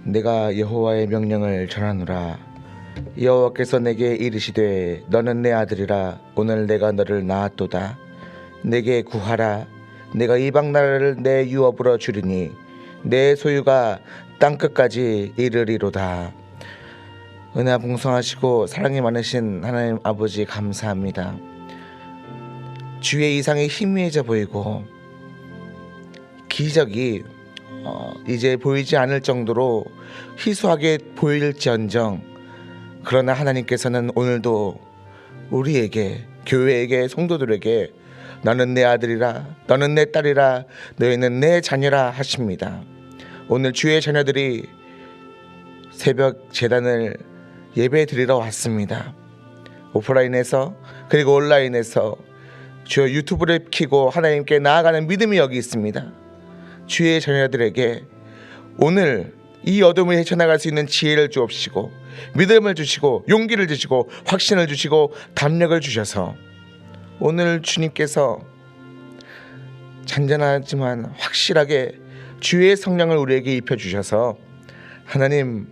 내가 여호와의 명령을 전하노라. 여호와께서 내게 이르시되 너는 내 아들이라. 오늘 내가 너를 낳았도다. 내게 구하라. 내가 이방 나라를 내 유업으로 주리니 내 소유가 땅끝까지 이르리로다. 은혜가 풍성하시고 사랑이 많으신 하나님 아버지 감사합니다. 주의 이상이 희미해져 보이고 기적이 이제 보이지 않을 정도로 희소하게 보일지언정, 그러나 하나님께서는 오늘도 우리에게, 교회에게, 성도들에게 너는 내 아들이라, 너는 내 딸이라, 너희는 내 자녀라 하십니다. 오늘 주의 자녀들이 새벽 제단을 예배 드리러 왔습니다. 오프라인에서 그리고 온라인에서 주의 유튜브를 켜고 하나님께 나아가는 믿음이 여기 있습니다. 주의 자녀들에게 오늘 이 어둠을 헤쳐나갈 수 있는 지혜를 주옵시고, 믿음을 주시고, 용기를 주시고, 확신을 주시고, 담력을 주셔서 오늘 주님께서 잔잔하지만 확실하게 주의 성령을 우리에게 입혀주셔서 하나님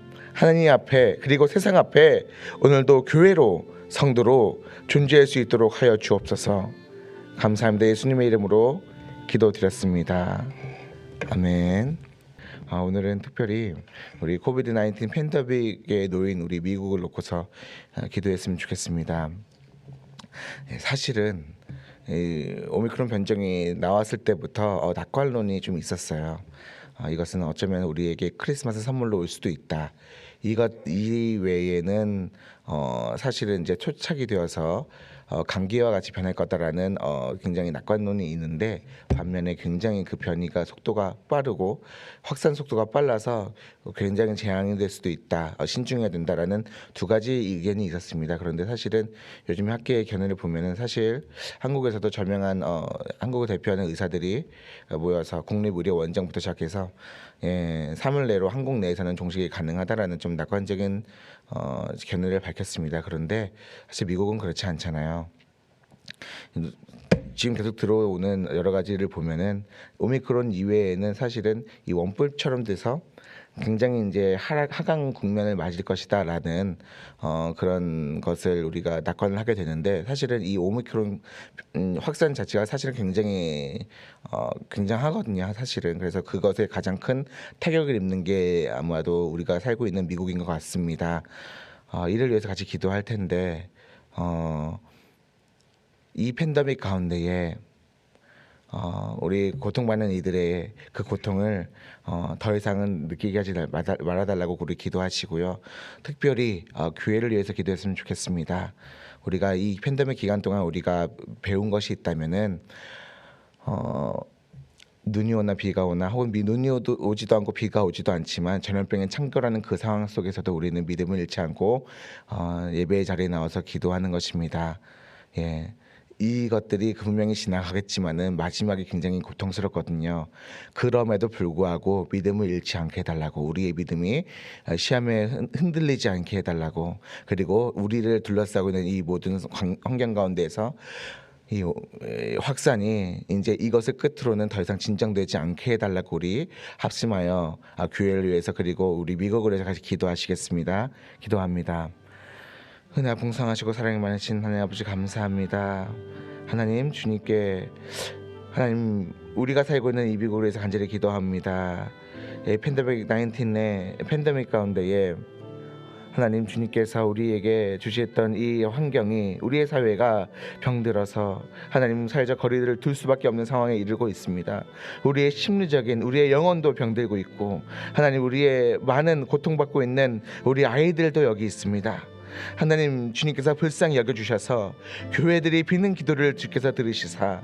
앞에, 그리고 세상 앞에 오늘도 교회로, 성도로 존재할 수 있도록 하여 주옵소서. 감사합니다. 예수님의 이름으로 기도드렸습니다. 아멘. 오늘은 특별히 우리 코비드-19 팬데믹에 놓인 우리 미국을 놓고서 기도했으면 좋겠습니다. 사실은 오미크론 변종이 나왔을 때부터 낙관론이 좀 있었어요. 이것은 어쩌면 우리에게 크리스마스 선물로 올 수도 있다. 이 외에는 사실은 이제 초착이 되어서 감기와 같이 변할 거다라는 굉장히 낙관론이 있는데, 반면에 굉장히 그 변이가 속도가 빠르고 확산 속도가 빨라서 굉장히 재앙이 될 수도 있다, 신중해야 된다라는 두 가지 의견이 있었습니다. 그런데 사실은 요즘 학계의 견해를 보면은 사실 한국에서도 저명한 한국을 대표하는 의사들이 모여서 국립의료원장부터 시작해서 3일 내로 한국 내에서는 종식이 가능하다라는 좀 낙관적인 견해를 밝혔습니다. 그런데 사실 미국은 그렇지 않잖아요. 지금 계속 들어오는 여러 가지를 보면은 오미크론 이외에는 사실은 이 원뿔처럼 돼서 굉장히 이제 하강 국면을 맞을 것이다라는 그런 것을 우리가 낙관을 하게 되는데, 사실은 이 오미크론 확산 자체가 사실은 굉장히 굉장하거든요. 사실은. 그래서 그것에 가장 큰 타격을 입는 게 아마도 우리가 살고 있는 미국인 것 같습니다. 이를 위해서 같이 기도할 텐데, 이 팬데믹 가운데에 우리 고통받는 이들의 그 고통을 더 이상은 느끼게 하지 말아달라고 우리 기도하시고요. 특별히 교회를 위해서 기도했으면 좋겠습니다. 우리가 이 팬데믹 기간 동안 우리가 배운 것이 있다면은 눈이 오나 비가 오나, 혹은 눈이 오지도 않고 비가 오지도 않지만 전염병에 창궐하는 그 상황 속에서도 우리는 믿음을 잃지 않고 예배의 자리에 나와서 기도하는 것입니다. 이것들이 분명히 지나가겠지만은 마지막이 굉장히 고통스럽거든요. 그럼에도 불구하고 믿음을 잃지 않게 해달라고, 우리의 믿음이 시험에 흔들리지 않게 해달라고, 그리고 우리를 둘러싸고 있는 이 모든 환경 가운데에서 이 확산이 이제 이것을 끝으로는 더 이상 진정되지 않게 해달라고 우리 합심하여 교회를 위해서, 그리고 우리 미국을 위해서 같이 기도하시겠습니다. 기도합니다. 은혜가 풍성하시고 사랑이 많으신 하나님 아버지 감사합니다. 하나님, 주님께, 하나님, 우리가 살고 있는 이 미국을 위해서 간절히 기도합니다. 팬데믹 19의 팬데믹 가운데에 하나님, 주님께서 우리에게 주셨던 이 환경이, 우리의 사회가 병들어서 하나님 사회적 거리를 둘 수밖에 없는 상황에 이르고 있습니다. 우리의 심리적인, 우리의 영혼도 병들고 있고, 하나님, 우리의 많은 고통받고 있는 우리 아이들도 여기 있습니다. 하나님, 주님께서 불쌍히 여겨주셔서 교회들이 비는 기도를 주께서 들으시사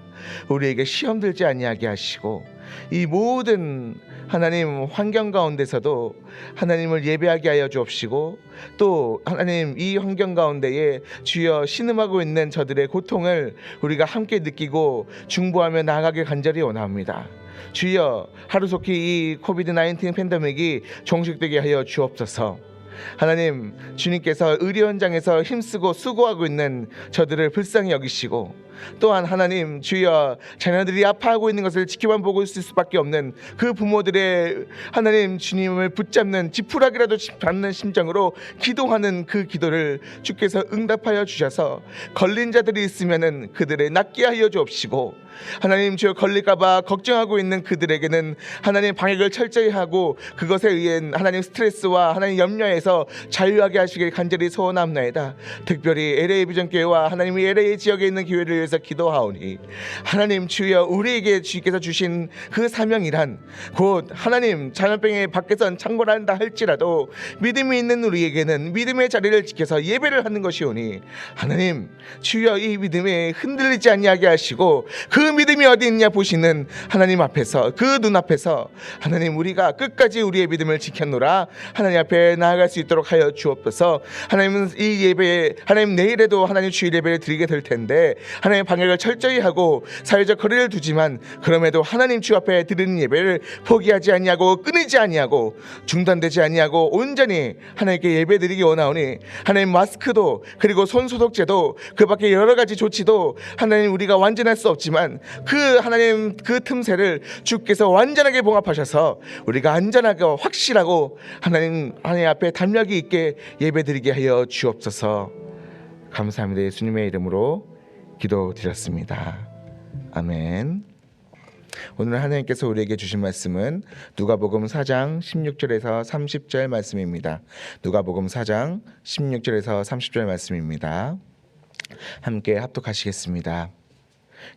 우리에게 시험 들지 아니하게 하시고, 이 모든 하나님 환경 가운데서도 하나님을 예배하게 하여 주옵시고, 또 하나님 이 환경 가운데에 주여 신음하고 있는 저들의 고통을 우리가 함께 느끼고 중보하며 나아가길 간절히 원합니다. 주여, 하루속히 이 코비드-19 팬데믹이 종식되게 하여 주옵소서. 하나님, 주님께서 의료 현장에서 힘쓰고 수고하고 있는 저들을 불쌍히 여기시고, 또한 하나님 주여 자녀들이 아파하고 있는 것을 지켜만 보고 있을 수밖에 없는 그 부모들의 하나님 주님을 붙잡는 지푸라기라도 잡는 심정으로 기도하는 그 기도를 주께서 응답하여 주셔서 걸린 자들이 있으면은 그들을 낫게 하여 주옵시고, 하나님 주여 걸릴까봐 걱정하고 있는 그들에게는 하나님 방역을 철저히 하고 그것에 의해 하나님 스트레스와 하나님 염려에서 자유하게 하시길 간절히 소원합나이다. 특별히 LA 비전교회와 하나님이 LA 지역에 있는 교회를 위해서 기도하오니 하나님 주여 우리에게 주께서 주신 그 사명이란 곧 하나님 자녀병에 밖에선 창궐한다 할지라도 믿음이 있는 우리에게는 믿음의 자리를 지켜서 예배를 하는 것이오니 하나님 주여 이 믿음에 흔들리지 아니하게 하시고 그 믿음이 어디 있냐 보시는 하나님 앞에서 그 눈앞에서 하나님 우리가 끝까지 우리의 믿음을 지켰노라 하나님 앞에 나아갈 수 있도록 하여 주옵소서. 하나님은 이 예배에 하나님 내일에도 하나님 주일 예배를 드리게 될 텐데 하나님 방역을 철저히 하고 사회적 거리를 두지만 그럼에도 하나님 주 앞에 드리는 예배를 포기하지 아니하고 끊이지 아니하고 중단되지 아니하고 온전히 하나님께 예배 드리기 원하오니 하나님 마스크도 그리고 손 소독제도 그 밖에 여러 가지 조치도 하나님 우리가 완전할 수 없지만 그 하나님 그 틈새를 주께서 완전하게 봉합하셔서 우리가 안전하고 확실하고 하나님 앞에 담력이 있게 예배드리게 하여 주옵소서. 감사합니다. 예수님의 이름으로 기도드렸습니다. 아멘. 오늘 하나님께서 우리에게 주신 말씀은 누가복음 4장 16절에서 30절 말씀입니다. 누가복음 4장 16절에서 30절 말씀입니다. 함께 합독하시겠습니다.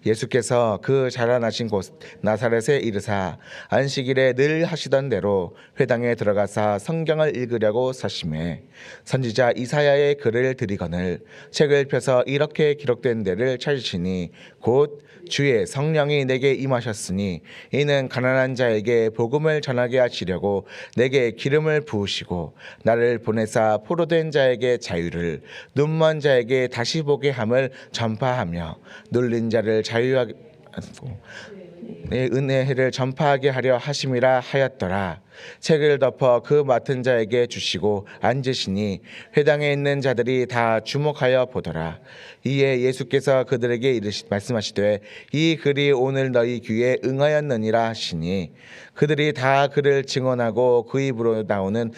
예수께서 그 자라나신 곳 나사렛에 이르사 안식일에 늘 하시던 대로 회당에 들어가사 성경을 읽으려고 서심해 선지자 이사야의 글을 들이거늘 책을 펴서 이렇게 기록된 데를 찾으시니 곧 주의 성령이 내게 임하셨으니 이는 가난한 자에게 복음을 전하게 하시려고 내게 기름을 부으시고 나를 보내사 포로된 자에게 자유를 눈먼 자에게 다시 보게 함을 전파하며 눌린 자를 자유하게 내 은혜를 전파하게 하려 하심이라 하였더라. 책을 덮어 그 맡은 자에게 주시고 앉으시니 회당에 있는 자들이 다 주목하여 보더라. 이에 예수께서 그들에게 말씀하시되 이 글이 오늘 너희 귀에 응하였느니라 하시니 그들이 다 그를 증언하고 그 입으로 나오는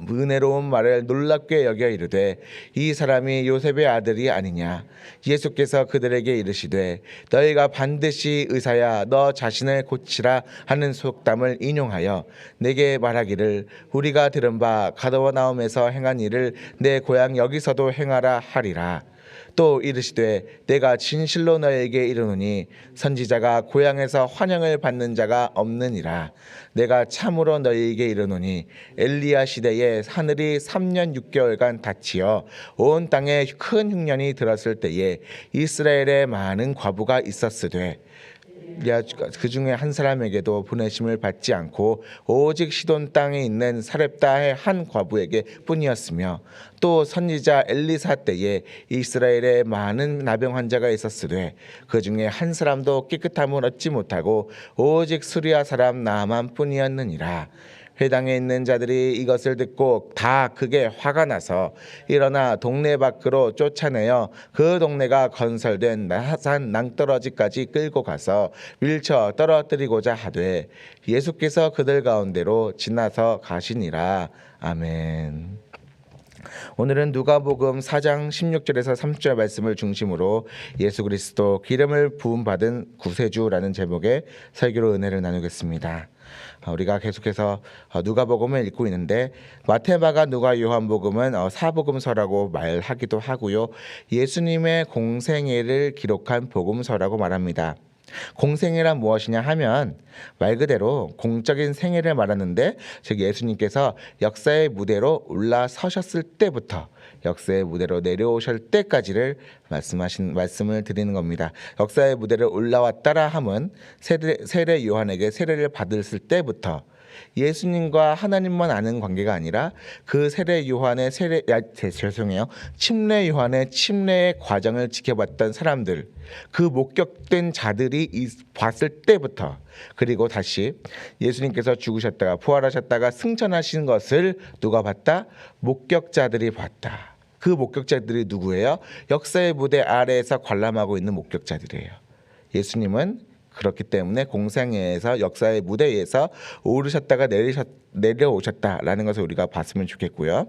은혜로운 말을 놀랍게 여겨 이르되 이 사람이 요셉의 아들이 아니냐. 예수께서 그들에게 이르시되 너희가 반드시 의사야 너 자신을 고치라 하는 속담을 인용하여 내게 말하기를 우리가 들은 바 가버나움에서 행한 일을 내 고향 여기서도 행하라 하리라. 또 이르시되 내가 진실로 너에게 이르노니 선지자가 고향에서 환영을 받는 자가 없느니라. 내가 참으로 너희에게 이르노니 엘리야 시대에 하늘이 3년 6개월간 닫히어 온 땅에 큰 흉년이 들었을 때에 이스라엘에 많은 과부가 있었으되 그 중에 한 사람에게도 보내심을 받지 않고 오직 시돈 땅에 있는 사렙다의 한 과부에게 뿐이었으며 또 선지자 엘리사 때에 이스라엘에 많은 나병 환자가 있었으되 그 중에 한 사람도 깨끗함을 얻지 못하고 오직 수리아 사람 나만 뿐이었느니라. 회당에 있는 자들이 이것을 듣고 다 크게 화가 나서 일어나 동네 밖으로 쫓아내어 그 동네가 건설된 나산 낭떠러지까지 끌고 가서 밀쳐 떨어뜨리고자 하되 예수께서 그들 가운데로 지나서 가시니라. 아멘. 오늘은 누가복음 4장 16절에서 30절 말씀을 중심으로 예수 그리스도 기름을 부음받은 구세주라는 제목의 설교로 은혜를 나누겠습니다. 우리가 계속해서 누가복음을 읽고 있는데 마태, 마가, 누가, 요한복음은 사복음서라고 말하기도 하고요. 예수님의 공생애를 기록한 복음서라고 말합니다. 공생애란 무엇이냐 하면 말 그대로 공적인 생애를 말하는데 즉 예수님께서 역사의 무대로 올라서셨을 때부터 역사의 무대로 내려오실 때까지를 말씀을 드리는 겁니다. 역사의 무대를 올라왔다라 함은 세례 요한에게 세례를 받았을 때부터 예수님과 하나님만 아는 관계가 아니라 그 침례 요한의 침례의 과정을 지켜봤던 사람들, 그 목격된 자들이 봤을 때부터 그리고 다시 예수님께서 죽으셨다가 부활하셨다가 승천하신 것을 누가 봤다? 목격자들이 봤다. 그 목격자들이 누구예요? 역사의 무대 아래에서 관람하고 있는 목격자들이에요. 예수님은 그렇기 때문에 공생애에서 역사의 무대에서 오르셨다가 내려오셨다라는 것을 우리가 봤으면 좋겠고요.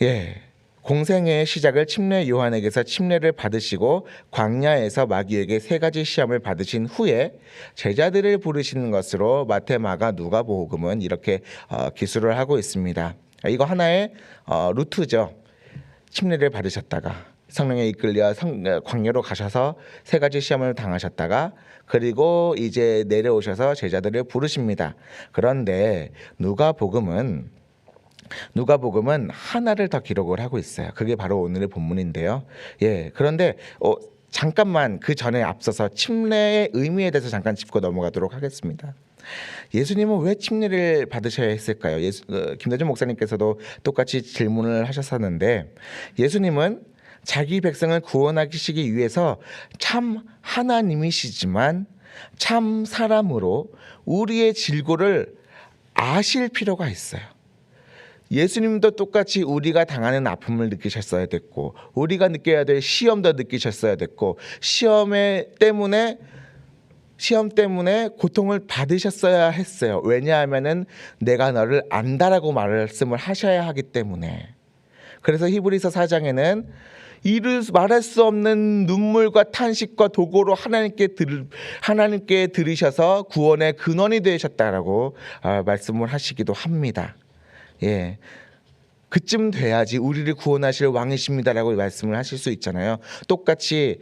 예. 공생애의 시작을 침례 요한에게서 침례를 받으시고 광야에서 마귀에게 3가지 시험을 받으신 후에 제자들을 부르시는 것으로 마태, 마가, 누가복음은 이렇게 기술을 하고 있습니다. 이거 하나의 루트죠. 침례를 받으셨다가 성령에 이끌려 광야로 가셔서 3가지 시험을 당하셨다가 그리고 이제 내려오셔서 제자들을 부르십니다. 그런데 누가복음은 하나를 더 기록을 하고 있어요. 그게 바로 오늘의 본문인데요. 예, 그런데 잠깐만 그 전에 앞서서 침례의 의미에 대해서 잠깐 짚고 넘어가도록 하겠습니다. 예수님은 왜 침례를 받으셔야 했을까요? 김대중 목사님께서도 똑같이 질문을 하셨었는데 예수님은 자기 백성을 구원하시기 위해서 참 하나님이시지만 참 사람으로 우리의 질고를 아실 필요가 있어요. 예수님도 똑같이 우리가 당하는 아픔을 느끼셨어야 됐고 우리가 느껴야 될 시험도 느끼셨어야 됐고 시험 때문에 고통을 받으셨어야 했어요. 왜냐하면은 내가 너를 안다라고 말씀을 하셔야 하기 때문에. 그래서 히브리서 4장에는 말할 수 없는 눈물과 탄식과 도고로 하나님께 들으셔서 구원의 근원이 되셨다라고 말씀을 하시기도 합니다. 예, 그쯤 돼야지 우리를 구원하실 왕이십니다라고 말씀을 하실 수 있잖아요. 똑같이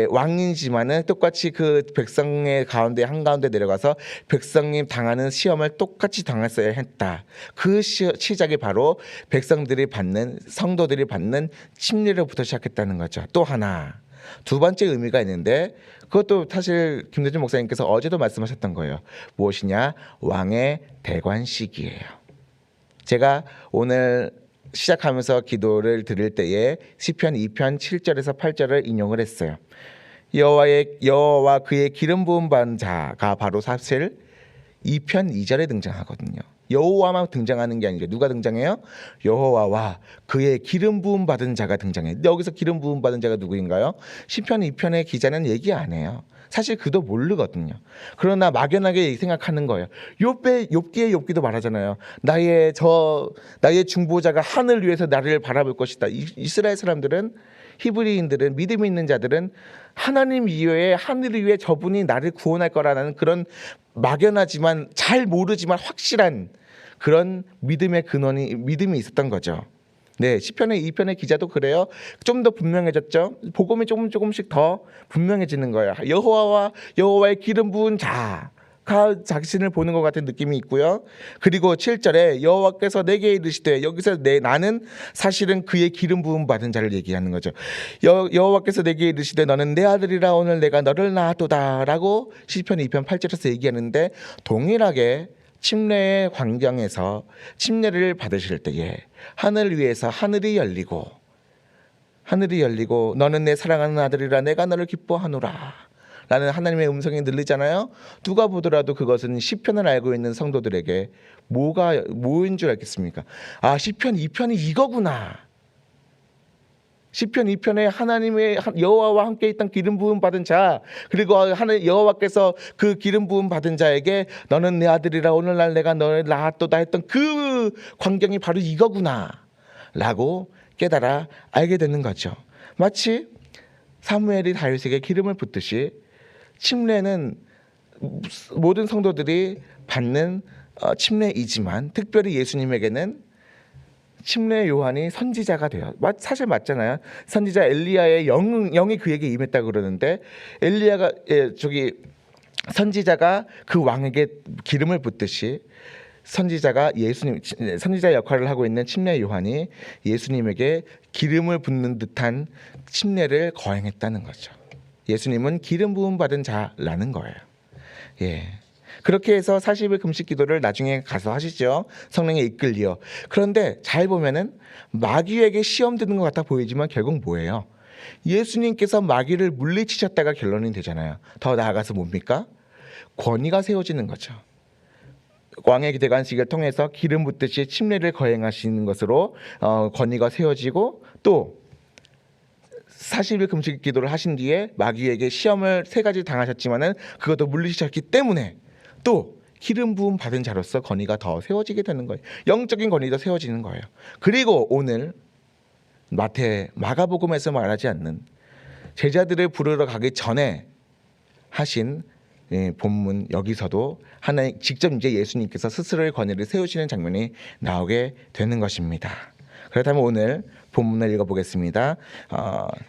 왕이지만은 똑같이 그 백성의 가운데 한가운데 내려가서 백성님 당하는 시험을 똑같이 당했어야 했다. 그 시작이 바로 성도들이 받는 침례로부터 시작했다는 거죠. 또 하나. 2번째 의미가 있는데 그것도 사실 김대중 목사님께서 어제도 말씀하셨던 거예요. 무엇이냐? 왕의 대관식이에요. 제가 오늘 시작하면서 기도를 드릴 때에 시편 2편 7절에서 8절을 인용을 했어요. 여호와와 그의 기름 부음 받은 자가 바로 사실 2편 2절에 등장하거든요. 여호와만 등장하는 게 아니죠. 누가 등장해요? 여호와와 그의 기름 부음 받은 자가 등장해요. 여기서 기름 부음 받은 자가 누구인가요? 시편 2편의 기자는 얘기 안 해요. 사실 그도 모르거든요. 그러나 막연하게 생각하는 거예요. 욥기도 말하잖아요. 나의 중보자가 하늘 위에서 나를 바라볼 것이다. 이스라엘 사람들은 히브리인들은 믿음 있는 자들은 하나님 이외에 하늘 위에 저분이 나를 구원할 거라는 그런 막연하지만 잘 모르지만 확실한 그런 믿음이 있었던 거죠. 네, 시편의 2편의 기자도 그래요. 좀 더 분명해졌죠. 복음이 조금씩 더 분명해지는 거예요. 여호와의 기름 부은 자가 자신을 보는 것 같은 느낌이 있고요. 그리고 7절에 여호와께서 내게 이르시되, 여기서 나는 사실은 그의 기름 부음 받은 자를 얘기하는 거죠. 여호와께서 내게 이르시되 너는 내 아들이라 오늘 내가 너를 낳았도다라고 시편 2편 8절에서 얘기하는데 동일하게 침례의 광경에서 침례를 받으실 때에 하늘 위에서 하늘이 열리고 너는 내 사랑하는 아들이라 내가 너를 기뻐하노라 라는 하나님의 음성이 들리잖아요. 누가 보더라도 그것은 시편을 알고 있는 성도들에게 뭐인 줄 알겠습니까? 아, 시편 2편이 이거구나. 시편 2편에 하나님의 여호와와 함께 있던 기름 부음 받은 자, 그리고 여호와께서 그 기름 부음 받은 자에게 너는 내 아들이라 오늘날 내가 너를 낳았도다 했던 그 광경이 바로 이거구나 라고 깨달아 알게 되는 거죠. 마치 사무엘이 다윗에게 기름을 붓듯이 침례는 모든 성도들이 받는 침례이지만 특별히 예수님에게는 침례 요한이 선지자가 돼요. 사실 맞잖아요. 선지자 엘리야의 영이 그에게 임했다고 그러는데 선지자가 그 왕에게 기름을 붓듯이 선지자 역할을 하고 있는 침례 요한이 예수님에게 기름을 붓는 듯한 침례를 거행했다는 거죠. 예수님은 기름 부음 받은 자라는 거예요. 예. 그렇게 해서 40일 금식 기도를 나중에 가서 하시죠. 성령에 이끌려. 그런데 잘 보면은 마귀에게 시험 드는 것 같아 보이지만 결국 뭐예요? 예수님께서 마귀를 물리치셨다가 결론이 되잖아요. 더 나아가서 뭡니까? 권위가 세워지는 거죠. 왕의 대관식을 통해서 기름 붓듯이 침례를 거행하시는 것으로 권위가 세워지고, 또 40일 금식 기도를 하신 뒤에 마귀에게 시험을 3가지 당하셨지만은 그것도 물리치셨기 때문에 또 기름 부음 받은 자로서 권위가 더 세워지게 되는 거예요. 영적인 권위도 세워지는 거예요. 그리고 오늘 마가복음에서 말하지 않는 제자들을 부르러 가기 전에 하신 본문, 여기서도 하나님 직접 이제 예수님께서 스스로의 권위를 세우시는 장면이 나오게 되는 것입니다. 그렇다면 오늘 본문을 읽어보겠습니다.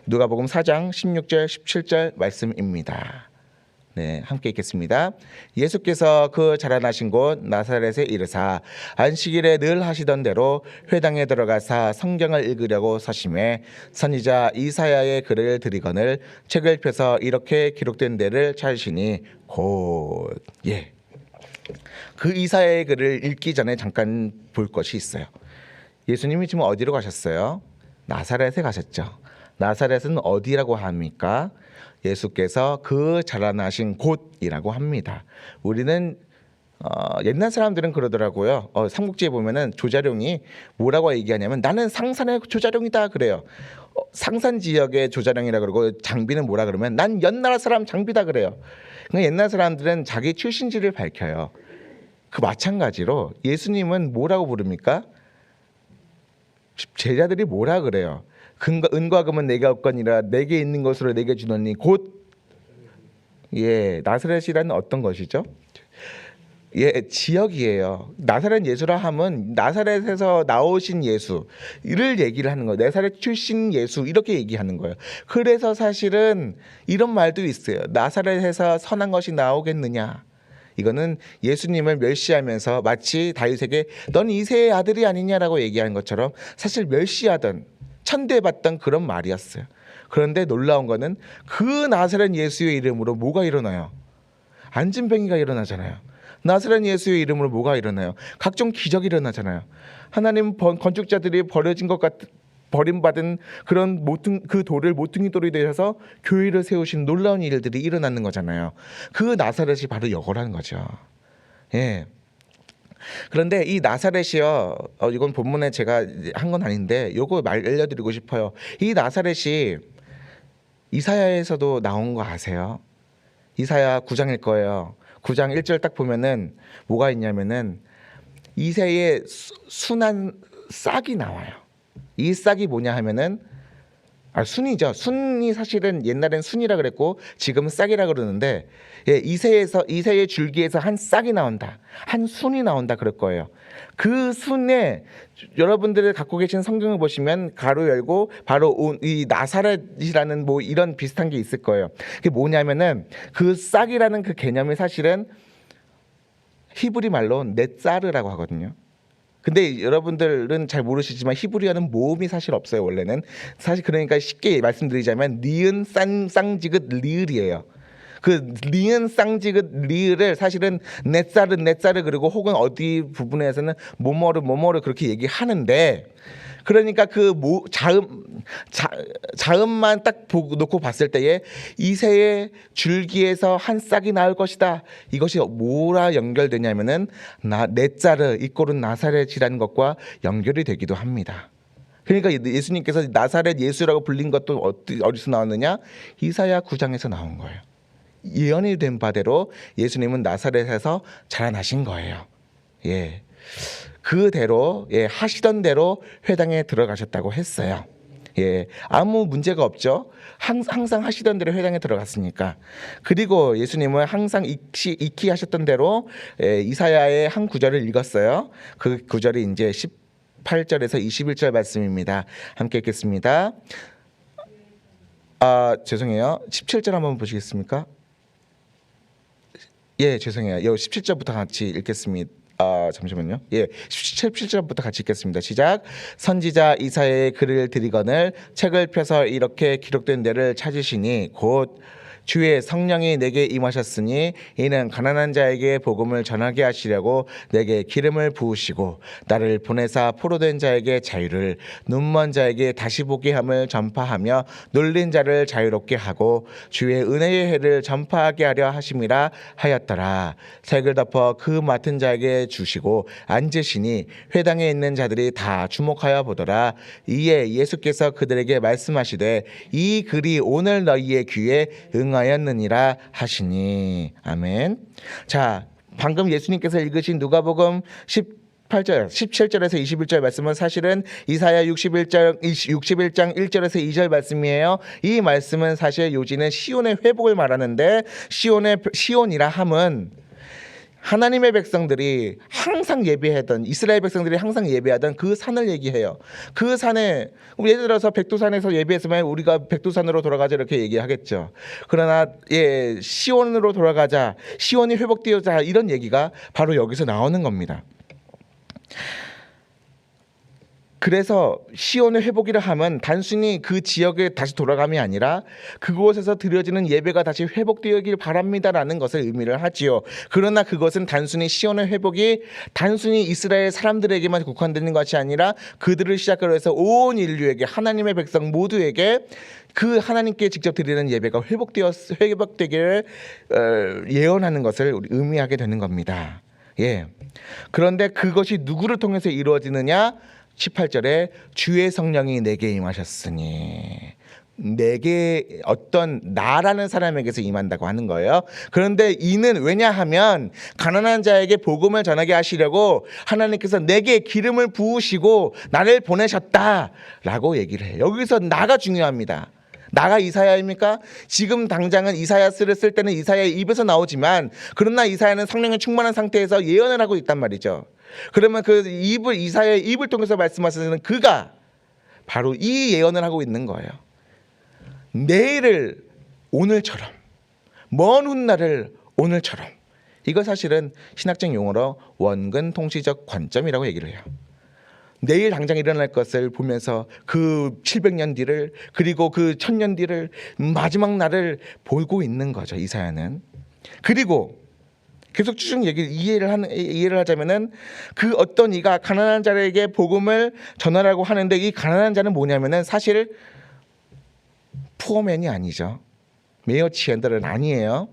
누가복음 4장 16절 17절 말씀입니다. 네, 함께 읽겠습니다. 예수께서 그 자라나신 곳 나사렛에 이르사 안식일에 늘 하시던 대로 회당에 들어가사 성경을 읽으려고 서심해 선지자 이사야의 글을 들이거늘 책을 펴서 이렇게 기록된 데를 찾으시니 곧. 그 이사야의 글을 읽기 전에 잠깐 볼 것이 있어요. 예수님이 지금 어디로 가셨어요? 나사렛에 가셨죠. 나사렛은 어디라고 합니까? 예수께서 그 자라나신 곳이라고 합니다. 우리는 옛날 사람들은 그러더라고요. 삼국지에 보면은 조자룡이 뭐라고 얘기하냐면 나는 상산의 조자룡이다 그래요. 상산 지역의 조자룡이라 그러고 장비는 뭐라 그러면 난 연나라 사람 장비다 그래요. 그러니까 옛날 사람들은 자기 출신지를 밝혀요. 그 마찬가지로 예수님은 뭐라고 부릅니까? 제자들이 뭐라 그래요? 은과 금은 내게 없거니라 내게 있는 것으로 내게 주노니 곧. 나사렛이라는 어떤 것이죠? 지역이에요. 나사렛 예수라 하면 나사렛에서 나오신 예수를 얘기를 하는 거예요. 나사렛 출신 예수 이렇게 얘기하는 거예요. 그래서 사실은 이런 말도 있어요. 나사렛에서 선한 것이 나오겠느냐. 이거는 예수님을 멸시하면서 마치 다윗에게 넌 이새의 아들이 아니냐라고 얘기하는 것처럼 사실 멸시하던 천대받던 그런 말이었어요. 그런데 놀라운 거는 그 나사렛 예수의 이름으로 뭐가 일어나요? 안진뱅이가 일어나잖아요. 나사렛 예수의 이름으로 뭐가 일어나요? 각종 기적이 일어나잖아요. 하나님 건축자들이 버림받은 그런 그 돌을 모퉁이 돌이 되셔서 교회를 세우신 놀라운 일들이 일어나는 거잖아요. 그 나사렛이 바로 이거라는 거죠. 그런데 이 나사렛이요, 이건 본문에 제가 한 건 아닌데 요거 알려드리고 싶어요. 이 나사렛이 이사야에서도 나온 거 아세요? 이사야 9장일 거예요. 9장 1절 딱 보면은 뭐가 있냐면은 이새의 순한 싹이 나와요. 이 싹이 뭐냐 하면은 순이죠. 순이 사실은 옛날엔 순이라 그랬고 지금은 싹이라 그러는데 이새의 줄기에서 한 싹이 나온다. 한 순이 나온다 그럴 거예요. 그 순에 여러분들이 갖고 계신 성경을 보시면 가로 열고 바로 이 나사렛이라는 뭐 이런 비슷한 게 있을 거예요. 그게 뭐냐면은 그 싹이라는 그 개념이 사실은 히브리 말로 넷사르라고 하거든요. 근데 여러분들은 잘 모르시지만 히브리어는 모음이 사실 없어요. 원래는 사실 그러니까 쉽게 말씀드리자면 니은 쌍지긋 리을이에요. 그 니은 쌍지긋 리을을 사실은 넷사르 그리고 혹은 어디 부분에서는 뭐뭐를 그렇게 얘기하는데, 그러니까 그 자음만 딱 놓고 봤을 때에 이새의 줄기에서 한 싹이 나올 것이다. 이것이 뭐라 연결되냐면은 넷자르 이꼴은 나사렛이라는 것과 연결이 되기도 합니다. 그러니까 예수님께서 나사렛 예수라고 불린 것도 어디서 나왔느냐? 이사야 9장에서 나온 거예요. 예언이 된 바대로 예수님은 나사렛에서 자라나신 거예요. 그대로 하시던 대로 회당에 들어가셨다고 했어요. 아무 문제가 없죠. 항상 하시던 대로 회당에 들어갔으니까. 그리고 예수님은 항상 익히 하셨던 대로 이사야의 한 구절을 읽었어요. 그 구절이 이제 18절에서 21절 말씀입니다. 함께 읽겠습니다. 죄송해요. 17절 한번 보시겠습니까? 죄송해요. 17절부터 같이 읽겠습니다. 잠시만요. 17절부터 같이 읽겠습니다. 시작. 선지자 이사야의 글을 들이거늘 책을 펴서 이렇게 기록된 데를 찾으시니 곧 주의 성령이 내게 임하셨으니 이는 가난한 자에게 복음을 전하게 하시려고 내게 기름을 부으시고 나를 보내사 포로된 자에게 자유를 눈먼 자에게 다시 보게 함을 전파하며 눌린 자를 자유롭게 하고 주의 은혜의 해를 전파하게 하려 하심이라 하였더라. 색을 덮어 그 맡은 자에게 주시고 앉으시니 회당에 있는 자들이 다 주목하여 보더라. 이에 예수께서 그들에게 말씀하시되 이 글이 오늘 너희의 귀에 응하였느니라 하시니. 아멘. 자, 방금 예수님께서 읽으신 누가복음 18절, 17절에서 21절 말씀은 사실은 이사야 61장 1절에서 2절 말씀이에요. 이 말씀은 사실 요지는 시온의 회복을 말하는데 시온이라 함은 하나님의 백성들이 항상 예배하던, 이스라엘 백성들이 항상 예배하던 그 산을 얘기해요. 그 산에, 예를 들어서 백두산에서 예배했으면 우리가 백두산으로 돌아가자 이렇게 얘기하겠죠. 그러나 시온으로 돌아가자, 시온이 회복되어자, 이런 얘기가 바로 여기서 나오는 겁니다. 그래서 시온의 회복이라 하면 단순히 그 지역에 다시 돌아감이 아니라 그곳에서 드려지는 예배가 다시 회복되길 바랍니다라는 것을 의미를 하지요. 그러나 그것은 단순히 시온의 회복이 단순히 이스라엘 사람들에게만 국한되는 것이 아니라 그들을 시작으로 해서 온 인류에게, 하나님의 백성 모두에게 그 하나님께 직접 드리는 예배가 회복되기를 예언하는 것을 의미하게 되는 겁니다. 예. 그런데 그것이 누구를 통해서 이루어지느냐? 18절에 주의 성령이 내게 임하셨으니, 내게 어떤 나라는 사람에게서 임한다고 하는 거예요. 그런데 이는 왜냐하면 가난한 자에게 복음을 전하게 하시려고 하나님께서 내게 기름을 부으시고 나를 보내셨다라고 얘기를 해요. 여기서 나가 중요합니다. 나가 이사야입니까? 지금 당장은 이사야스를 쓸 때는 이사야의 입에서 나오지만, 그러나 이사야는 성령에 충만한 상태에서 예언을 하고 있단 말이죠. 그러면 그 이사야의 입을 통해서 말씀하시는 그가 바로 이 예언을 하고 있는 거예요. 내일을 오늘처럼, 먼 훗날을 오늘처럼. 이거 사실은 신학적 용어로 원근 통시적 관점이라고 얘기를 해요. 내일 당장 일어날 것을 보면서 그 700년 뒤를, 그리고 그 1000년 뒤를, 마지막 날을 보고 있는 거죠, 이사야는. 그리고 계속 쭉 이해를 하자면은 그 어떤 이가 가난한 자에게 복음을 전하라고 하는데, 이 가난한 자는 뭐냐면은 사실 푸어맨이 아니죠. 메어 치엔더는 아니에요.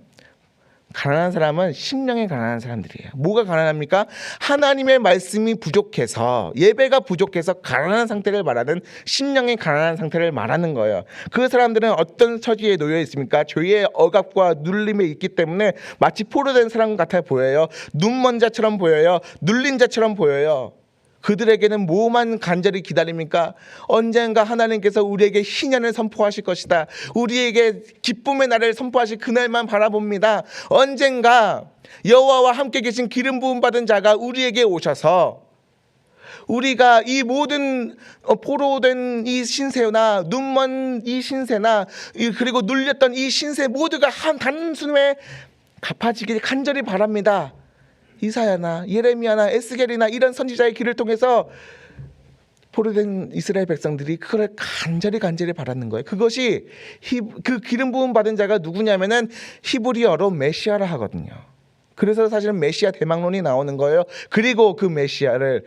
가난한 사람은 심령이 가난한 사람들이에요. 뭐가 가난합니까? 하나님의 말씀이 부족해서, 예배가 부족해서 가난한 상태를 말하는, 심령이 가난한 상태를 말하는 거예요. 그 사람들은 어떤 처지에 놓여 있습니까? 죄의 억압과 눌림에 있기 때문에 마치 포로된 사람 같아 보여요. 눈먼 자처럼 보여요. 눌린 자처럼 보여요. 그들에게는 뭐만 간절히 기다립니까? 언젠가 하나님께서 우리에게 희년을 선포하실 것이다. 우리에게 기쁨의 날을 선포하실 그날만 바라봅니다. 언젠가 여호와와 함께 계신 기름 부음 받은 자가 우리에게 오셔서 우리가 이 모든 포로된 이 신세나 눈먼 이 신세나 그리고 눌렸던 이 신세 모두가 한 단숨에 갚아지길 간절히 바랍니다. 이사야나 예레미야나 에스겔이나 이런 선지자의 길을 통해서 포로된 이스라엘 백성들이 그걸 간절히 바라는 거예요. 그것이 그 기름 부음 받은 자가 누구냐면은 히브리어로 메시아라 하거든요. 그래서 사실은 메시아 대망론이 나오는 거예요. 그리고 그 메시아를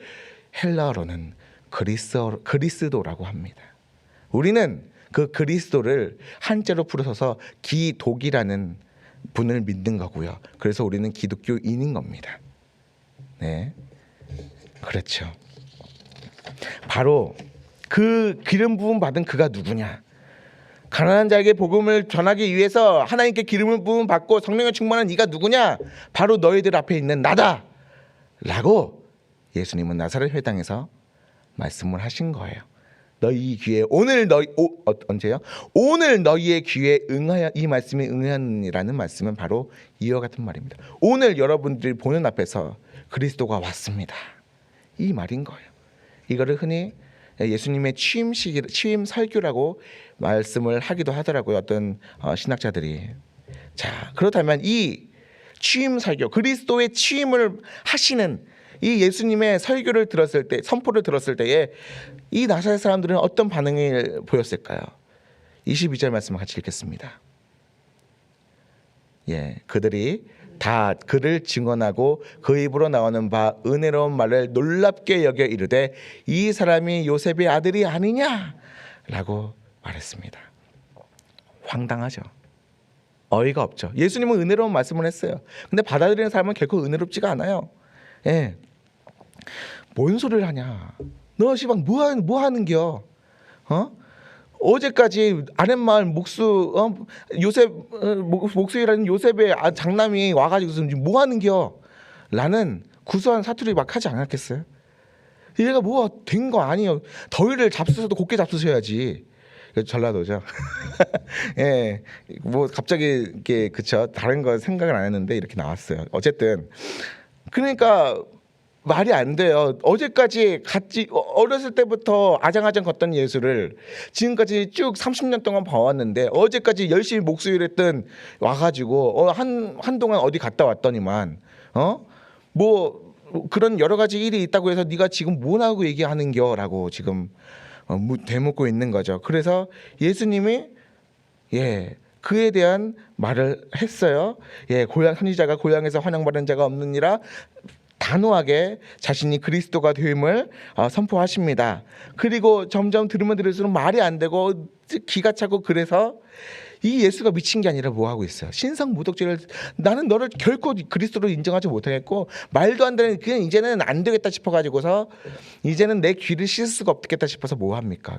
헬라어로는 그리스도라고 합니다. 우리는 그 그리스도를 한자로 풀어서 기독이라는 분을 믿는 거고요. 그래서 우리는 기독교인인 겁니다. 네, 그렇죠. 바로 그 기름 부음 받은 그가 누구냐? 가난한 자에게 복음을 전하기 위해서 하나님께 기름을 부음 받고 성령에 충만한 이가 누구냐? 바로 너희들 앞에 있는 나다 라고 예수님은 나사렛 회당에서 말씀을 하신 거예요. 너희 귀에 언제요? 오늘 너희의 귀에 응하여, 이 말씀이 응하느니라는 말씀은 바로 이와 같은 말입니다. 오늘 여러분들이 보는 앞에서 그리스도가 왔습니다. 이 말인 거예요. 이거를 흔히 예수님의 취임 설교라고 말씀을 하기도 하더라고요. 어떤 신학자들이. 자, 그렇다면 이 취임 설교, 그리스도의 취임을 하시는 이 예수님의 설교를 들었을 때, 선포를 들었을 때에 이 나사렛 사람들은 어떤 반응을 보였을까요? 22절 말씀을 같이 읽겠습니다. 그들이 다 그를 증언하고 그 입으로 나오는 바 은혜로운 말을 놀랍게 여겨 이르되 이 사람이 요셉의 아들이 아니냐라고 말했습니다. 황당하죠. 어이가 없죠. 예수님은 은혜로운 말씀을 했어요. 근데 받아들이는 사람은 결코 은혜롭지가 않아요. 뭔 소리를 하냐? 너 시방 뭐 하는겨? 어제까지 아랫마을 요셉 목수이라는 요셉의 장남이 와가지고 지금 뭐 하는겨? 라는 구수한 사투리 막 하지 않았겠어요? 얘가 뭐 된 거 아니에요. 더위를 잡수셔도 곱게 잡수셔야지. 전라도죠. 뭐 갑자기 이렇게 그쵸. 다른 거 생각을 안 했는데 이렇게 나왔어요. 어쨌든 그러니까 말이 안 돼요. 어제까지 같이 어렸을 때부터 아장아장 걷던 예수를 지금까지 쭉 30년 동안 봐왔는데 어제까지 열심히 목수일 했던 와가지고 한동안 어디 갔다 왔더니만 뭐 그런 여러 가지 일이 있다고 해서 네가 지금 뭐라고 얘기하는겨라고 지금 되묻고 있는 거죠. 그래서 예수님이 그에 대한 말을 했어요. 고향 선지자가 고향에서 환영받은 자가 없느니라 단호하게 자신이 그리스도가 됨을 선포하십니다. 그리고 점점 들으면 들을수록 말이 안 되고 기가 차고 그래서 이 예수가 미친 게 아니라 뭐 하고 있어요? 신성모독죄를 나는 너를 결코 그리스도로 인정하지 못하겠고 말도 안 되는 그냥 이제는 안 되겠다 싶어가지고서 이제는 내 귀를 씻을 수가 없겠다 싶어서 뭐 합니까?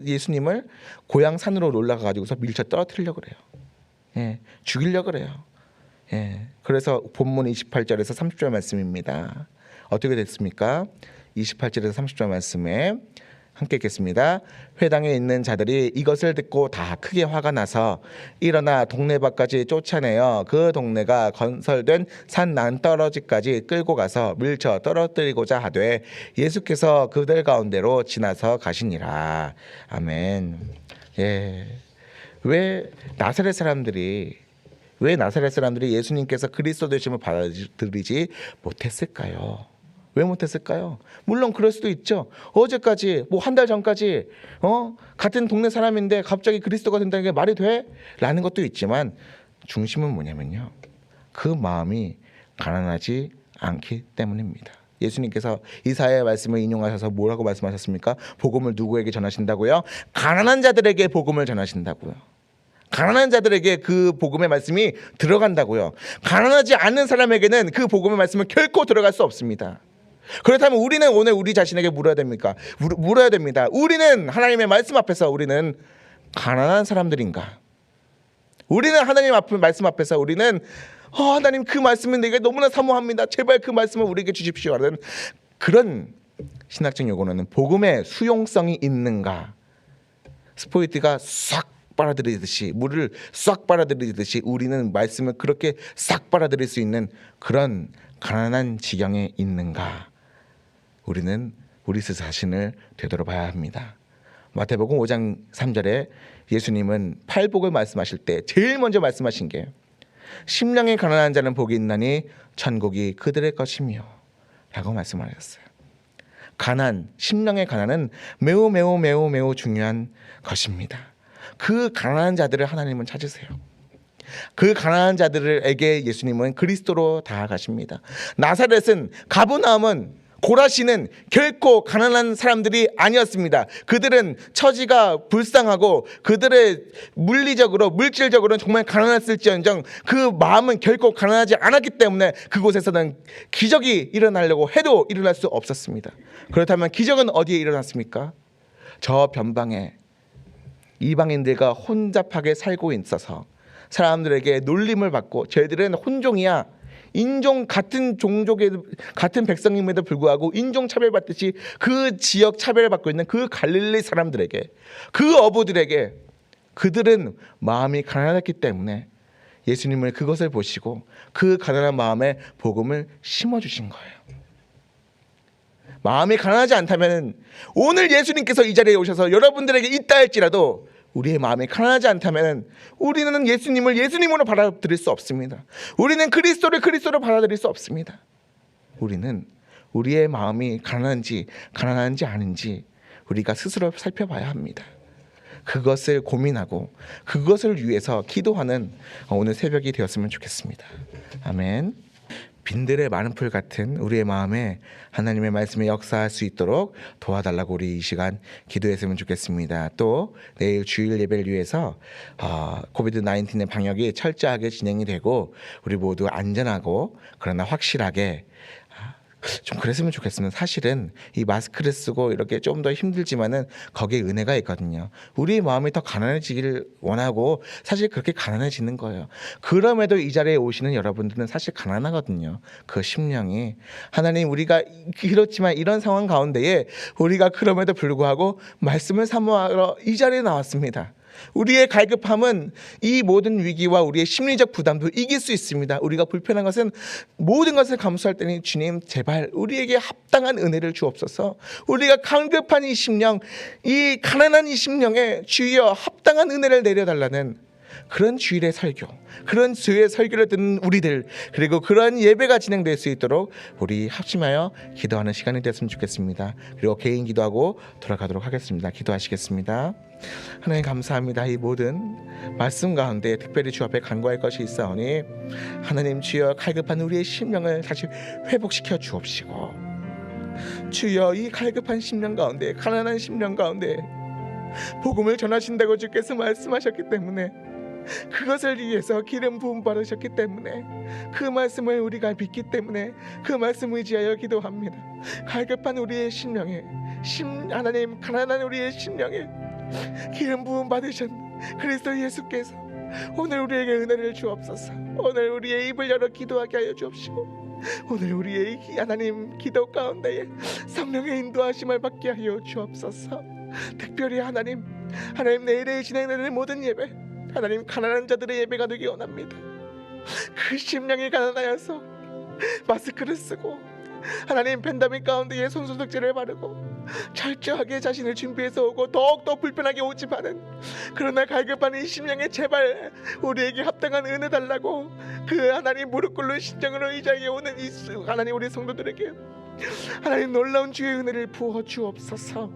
예수님을 고향 산으로 올라가가지고서 밀쳐 떨어뜨리려고 그래요. 죽이려고 그래요. 그래서 본문 28절에서 30절 말씀입니다. 어떻게 됐습니까? 28절에서 30절 말씀에 함께 읽겠습니다. 회당에 있는 자들이 이것을 듣고 다 크게 화가 나서 일어나 동네 밖까지 쫓아내어 그 동네가 건설된 산 난떨어지까지 끌고 가서 밀쳐 떨어뜨리고자 하되 예수께서 그들 가운데로 지나서 가시니라. 아멘. 왜 나사렛 사람들이 예수님께서 그리스도 되심을 받아들이지 못했을까요? 왜 못했을까요? 물론 그럴 수도 있죠. 어제까지 뭐 한 달 전까지 같은 동네 사람인데 갑자기 그리스도가 된다는 게 말이 돼? 라는 것도 있지만 중심은 뭐냐면요. 그 마음이 가난하지 않기 때문입니다. 예수님께서 이사야의 말씀을 인용하셔서 뭐라고 말씀하셨습니까? 복음을 누구에게 전하신다고요? 가난한 자들에게 복음을 전하신다고요. 가난한 자들에게 그 복음의 말씀이 들어간다고요. 가난하지 않은 사람에게는 그 복음의 말씀은 결코 들어갈 수 없습니다. 그렇다면 우리는 오늘 우리 자신에게 물어야 됩니다. 우리는 하나님의 말씀 앞에서 우리는 가난한 사람들인가? 우리는 하나님 말씀 앞에서 우리는 하나님 그 말씀은 내게 너무나 사모합니다. 제발 그 말씀을 우리에게 주십시오. 라는 그런 신학적 요구는 복음의 수용성이 있는가? 스포이트가 싹 빨아들이듯이 물을 싹 빨아들이듯이 우리는 말씀을 그렇게 싹 빨아들일 수 있는 그런 가난한 지경에 있는가? 우리는 우리 자신을 되돌아봐야 합니다. 마태복음 5장 3절에 예수님은 팔복을 말씀하실 때 제일 먼저 말씀하신 게 심령이 가난한 자는 복이 있나니 천국이 그들의 것이며 라고 말씀하셨어요. 심령의 가난은 매우 중요한 것입니다. 그 가난한 자들을 하나님은 찾으세요. 그 가난한 자들에게 예수님은 그리스도로 다가가십니다. 나사렛은 가버나움은 고라시는 결코 가난한 사람들이 아니었습니다. 그들은 처지가 불쌍하고 그들의 물질적으로는 정말 가난했을지언정 그 마음은 결코 가난하지 않았기 때문에 그곳에서는 기적이 일어나려고 해도 일어날 수 없었습니다. 그렇다면 기적은 어디에 일어났습니까? 저 변방에 이방인들과 혼잡하게 살고 있어서 사람들에게 놀림을 받고 쟤들은 혼종이야. 인종 같은 백성임에도 불구하고 인종 차별받듯이 그 지역 차별받고 있는 그 갈릴리 사람들에게 그 어부들에게 그들은 마음이 가난했기 때문에 예수님을 그것을 보시고 그 가난한 마음에 복음을 심어주신 거예요. 마음이 가난하지 않다면 오늘 예수님께서 이 자리에 오셔서 여러분들에게 있다 할지라도 우리의 마음이 가난하지 않다면 우리는 예수님을 예수님으로 받아들일 수 없습니다. 우리는 그리스도를 그리스도로 받아들일 수 없습니다. 우리는 우리의 마음이 가난한지 아닌지 우리가 스스로 살펴봐야 합니다. 그것을 고민하고 그것을 위해서 기도하는 오늘 새벽이 되었으면 좋겠습니다. 아멘. 빈들의 마른 풀 같은 우리의 마음에 하나님의 말씀에 역사할 수 있도록 도와달라고 우리 이 시간 기도했으면 좋겠습니다. 또 내일 주일 예배를 위해서 코비드 19의 방역이 철저하게 진행이 되고 우리 모두 안전하고 그러나 확실하게 좀 그랬으면 좋겠습니다. 사실은 이 마스크를 쓰고 이렇게 좀 더 힘들지만은 거기에 은혜가 있거든요. 우리의 마음이 더 가난해지기를 원하고 사실 그렇게 가난해지는 거예요. 그럼에도 이 자리에 오시는 여러분들은 사실 가난하거든요. 그 심령이 하나님 우리가 그렇지만 이런 상황 가운데에 우리가 그럼에도 불구하고 말씀을 사모하러 이 자리에 나왔습니다. 우리의 갈급함은 이 모든 위기와 우리의 심리적 부담도 이길 수 있습니다. 우리가 불편한 것은 모든 것을 감수할 때니 주님 제발 우리에게 합당한 은혜를 주옵소서. 우리가 갈급한 이 심령, 이 가난한 이 심령에 주여 합당한 은혜를 내려달라는 그런 주일의 설교, 그런 주의 설교를 듣는 우리들, 그리고 그런 예배가 진행될 수 있도록 우리 합심하여 기도하는 시간이 됐으면 좋겠습니다. 그리고 개인 기도하고 돌아가도록 하겠습니다. 기도하시겠습니다. 하나님 감사합니다. 이 모든 말씀 가운데 특별히 주 앞에 간구할 것이 있사오니 하나님 주여 갈급한 우리의 심령을 다시 회복시켜 주옵시고, 주여 이 갈급한 심령 가운데, 가난한 심령 가운데 복음을 전하신다고 주께서 말씀하셨기 때문에, 그것을 위해서 기름 부음 받으셨기 때문에, 그 말씀을 우리가 믿기 때문에 그 말씀 의지하여 기도합니다. 갈급한 우리의 심령에, 하나님 가난한 우리의 심령에 기름 부음 받으신 그리스도 예수께서 오늘 우리에게 은혜를 주옵소서. 오늘 우리의 입을 열어 기도하게 하여 주옵시고, 오늘 우리의 하나님 기도 가운데에 성령의 인도하심을 받게 하여 주옵소서. 특별히 하나님 내일에 진행되는 모든 예배, 하나님 가난한 자들의 예배가 되기 원합니다. 그 심령이 가난하여서 마스크를 쓰고 하나님 팬데믹 가운데에 손소독제를 바르고 철저하게 자신을 준비해서 오고 더욱더 불편하게 오지만은, 그러나 갈급한 이 심령에 제발 우리에게 합당한 은혜 달라고 그 하나님 무릎 꿇는 심정으로 이 자리에 오는 이 하나님 우리 성도들에게 하나님 놀라운 주의 은혜를 부어 주옵소서.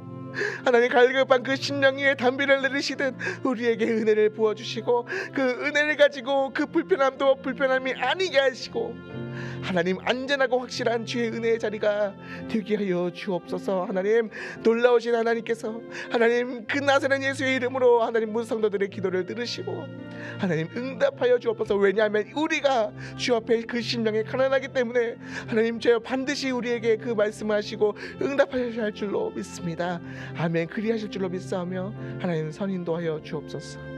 하나님 갈급한 그 심령 위에 담비를 내리시듯 우리에게 은혜를 부어주시고, 그 은혜를 가지고 그 불편함도 불편함이 아니게 하시고 하나님 안전하고 확실한 주의 은혜의 자리가 되게 하여 주옵소서. 하나님 놀라우신 하나님께서 하나님 그 나사렛 예수의 이름으로 하나님 모든 성도들의 기도를 들으시고 하나님 응답하여 주옵소서. 왜냐하면 우리가 주 앞에 그 심령에 가난하기 때문에 하나님 저여 반드시 우리에게 그 말씀하시고 응답하셔야 할 줄로 믿습니다. 아멘. 그리하실 줄로 믿사오며 하나님 선인도하여 주옵소서.